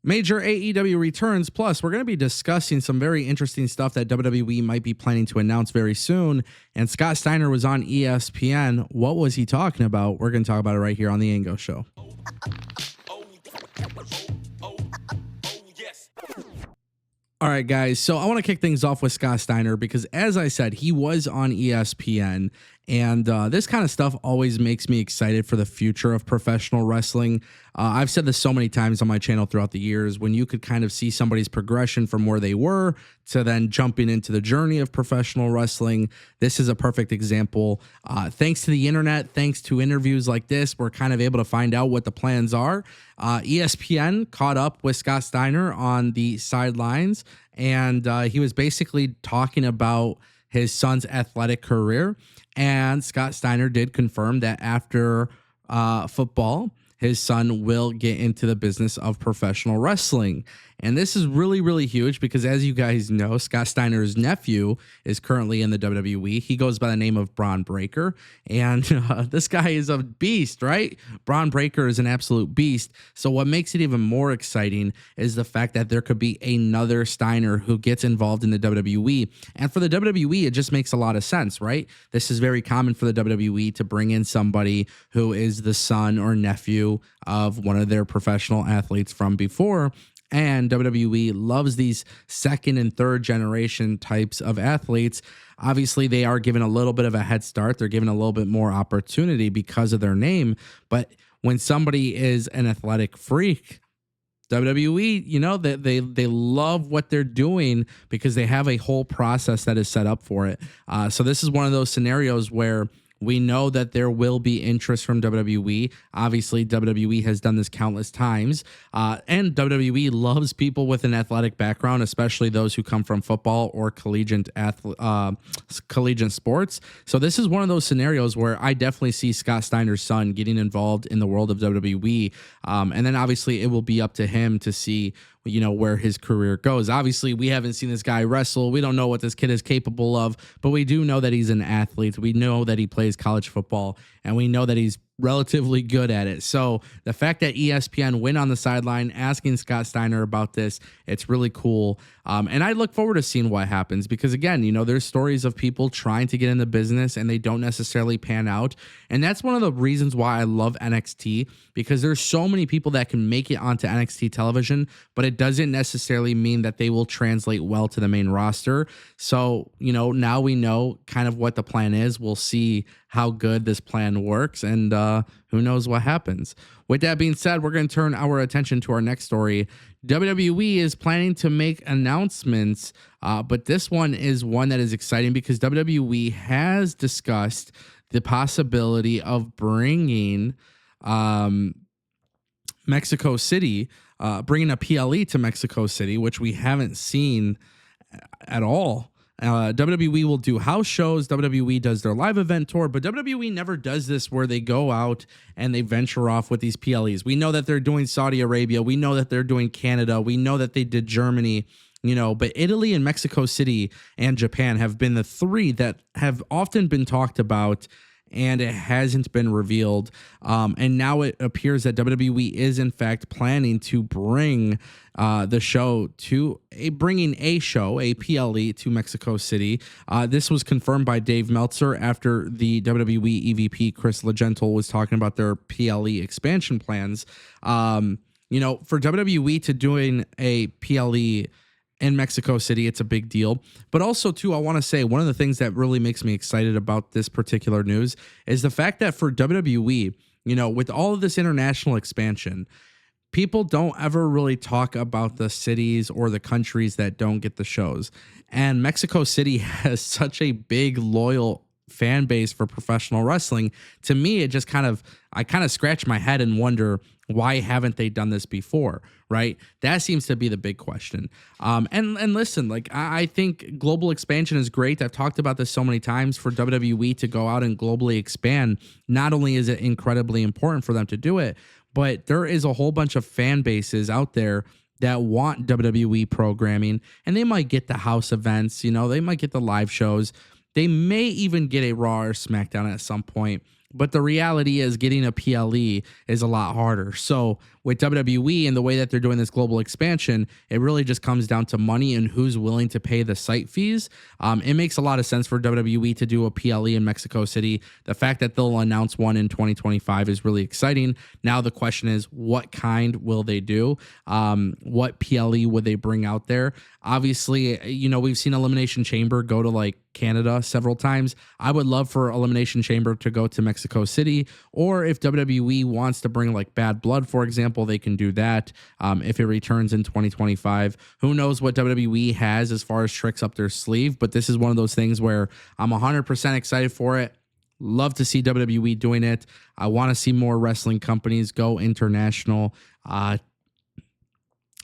Major AEW returns. Plus, we're going to be discussing some very interesting stuff that WWE might be planning to announce very soon. And Scott Steiner was on ESPN. What was he talking about? We're going to talk about it right here on the Ango Show. All right, guys. So I want to kick things off with Scott Steiner because, as I said, he was on ESPN. And this kind of stuff always makes me excited for the future of professional wrestling. I've said this so many times on my channel throughout the years, when you could kind of see somebody's progression from where they were to then jumping into the journey of professional wrestling. This is a perfect example. Thanks to the internet, thanks to interviews like this, we're kind of able to find out what the plans are. ESPN caught up with Scott Steiner on the sidelines, and he was basically talking about his son's athletic career. And Scott Steiner did confirm that after football, his son will get into the business of professional wrestling. And this is really, really huge because, as you guys know, Scott Steiner's nephew is currently in the WWE. He goes by the name of Bron Breakker. And this guy is a beast, right? Bron Breakker is an absolute beast. So what makes it even more exciting is the fact that there could be another Steiner who gets involved in the WWE. And for the WWE, it just makes a lot of sense, right? This is very common for the WWE to bring in somebody who is the son or nephew of one of their professional athletes from before. And WWE loves these second and third generation types of athletes. Obviously, they are given a little bit of a head start. They're given a little bit more opportunity because of their name. But when somebody is an athletic freak, WWE, you know, they love what they're doing because they have a whole process that is set up for it. So this is one of those scenarios where we know that there will be interest from WWE. Obviously, WWE has done this countless times. And WWE loves people with an athletic background, especially those who come from football or collegiate sports. So this is one of those scenarios where I definitely see Scott Steiner's son getting involved in the world of WWE. And then obviously it will be up to him to see, you know, where his career goes. Obviously, we haven't seen this guy wrestle. We don't know what this kid is capable of, but we do know that he's an athlete. We know that he plays college football, and we know that he's relatively good at it. So the fact that ESPN went on the sideline asking Scott Steiner about this, it's really cool. And I look forward to seeing what happens because, again, you know, there's stories of people trying to get in the business and they don't necessarily pan out. And that's one of the reasons why I love NXT, because there's so many people that can make it onto NXT television, but it doesn't necessarily mean that they will translate well to the main roster. So, you know, now we know kind of what the plan is. We'll see how good this plan works, and who knows what happens. With that being said, we're going to turn our attention to our next story. WWE is planning to make announcements, but this one is one that is exciting because WWE has discussed the possibility of bringing Mexico City, bringing a PLE to Mexico City, which we haven't seen at all. WWE will do house shows. WWE does their live event tour, but WWE never does this where they go out and they venture off with these PLEs. We know that they're doing Saudi Arabia. We know that they're doing Canada. We know that they did Germany, you know, but Italy and Mexico City and Japan have been the three that have often been talked about, and it hasn't been revealed. And now it appears that WWE is in fact planning to bring the show to bringing a PLE to Mexico City. This was confirmed by Dave Meltzer after the WWE EVP Chris Legentil was talking about their PLE expansion plans. You know, for WWE to doing a PLE in Mexico City, it's a big deal. But also, too, I want to say one of the things that really makes me excited about this particular news is the fact that for WWE, you know, with all of this international expansion, people don't ever really talk about the cities or the countries that don't get the shows. And Mexico City has such a big, loyal fan base for professional wrestling. To me, it just I kind of scratch my head and wonder, why haven't they done this before, right? That seems to be the big question. And listen, like I think global expansion is great. I've talked about this so many times. For WWE to go out and globally expand, not only is it incredibly important for them to do it, but there is a whole bunch of fan bases out there that want WWE programming, and they might get the house events, you know, they might get the live shows. They may even get a Raw or SmackDown at some point. But the reality is getting a PLE is a lot harder. So with WWE and the way that they're doing this global expansion, it really just comes down to money and who's willing to pay the site fees. It makes a lot of sense for WWE to do a PLE in Mexico City. The fact that they'll announce one in 2025 is really exciting. Now the question is, what kind will they do? What PLE would they bring out there? Obviously, we've seen Elimination Chamber go to like Canada several times. I would love for Elimination Chamber to go to Mexico City, or if WWE wants to bring like Bad Blood, for example, they can do that if it returns in 2025. Who knows what WWE has as far as tricks up their sleeve, but this is one of those things where I'm 100% excited for it. Love to see WWE doing it. I want to see more wrestling companies go international.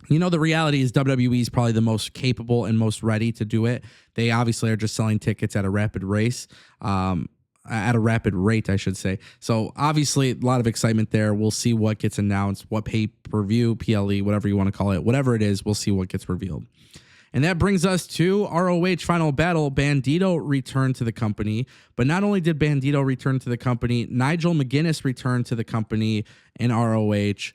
The reality is WWE is probably the most capable and most ready to do it. They obviously are just selling tickets at a rapid rate, I should say. So obviously a lot of excitement there. We'll see what gets announced, what pay-per-view, PLE, whatever you want to call it, whatever it is, we'll see what gets revealed. And that brings us to ROH Final Battle. Bandito returned to the company, but not only did Bandito return to the company, Nigel McGuinness returned to the company in ROH.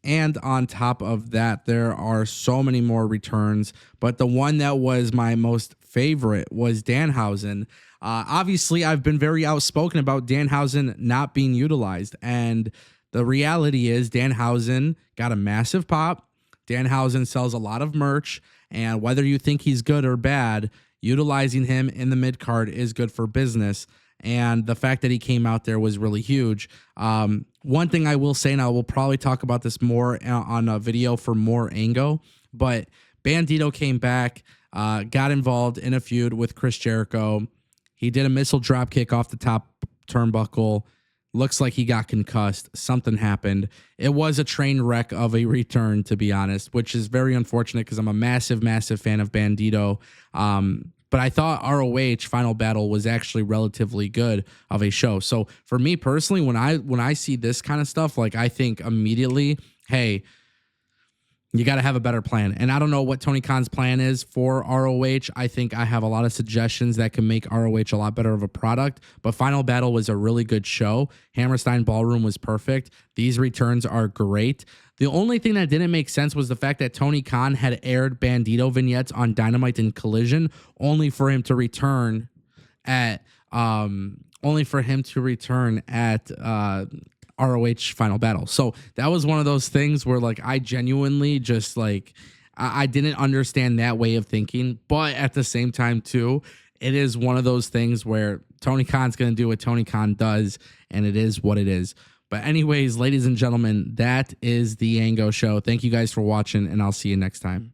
And on top of that, there are so many more returns, but the one that was my most favorite was Danhausen. Obviously, I've been very outspoken about Danhausen not being utilized, and the reality is Danhausen got a massive pop. Danhausen sells a lot of merch, and whether you think he's good or bad, utilizing him in the mid-card is good for business. And the fact that he came out there was really huge. One thing I will say, and I will probably talk about this more on a video for more Ango, but Bandito came back, got involved in a feud with Chris Jericho. He did a missile drop kick off the top turnbuckle. Looks like he got concussed. Something happened. It was a train wreck of a return, to be honest, which is very unfortunate because I'm a massive, massive fan of Bandito. But I thought ROH Final Battle was actually relatively good of a show. So for me personally, when I see this kind of stuff, like I think immediately, hey, you got to have a better plan. And I don't know what Tony Khan's plan is for ROH. I think I have a lot of suggestions that can make ROH a lot better of a product. But Final Battle was a really good show. Hammerstein Ballroom was perfect. These returns are great. The only thing that didn't make sense was the fact that Tony Khan had aired Bandito vignettes on Dynamite and Collision, only for him to return at ROH Final Battle. So that was one of those things where like I genuinely just like I didn't understand that way of thinking, but at the same time too, it is one of those things where Tony Khan's going to do what Tony Khan does, and it is what it is. But anyways, ladies and gentlemen, that is the Ango Show. Thank you guys for watching, and I'll see you next time.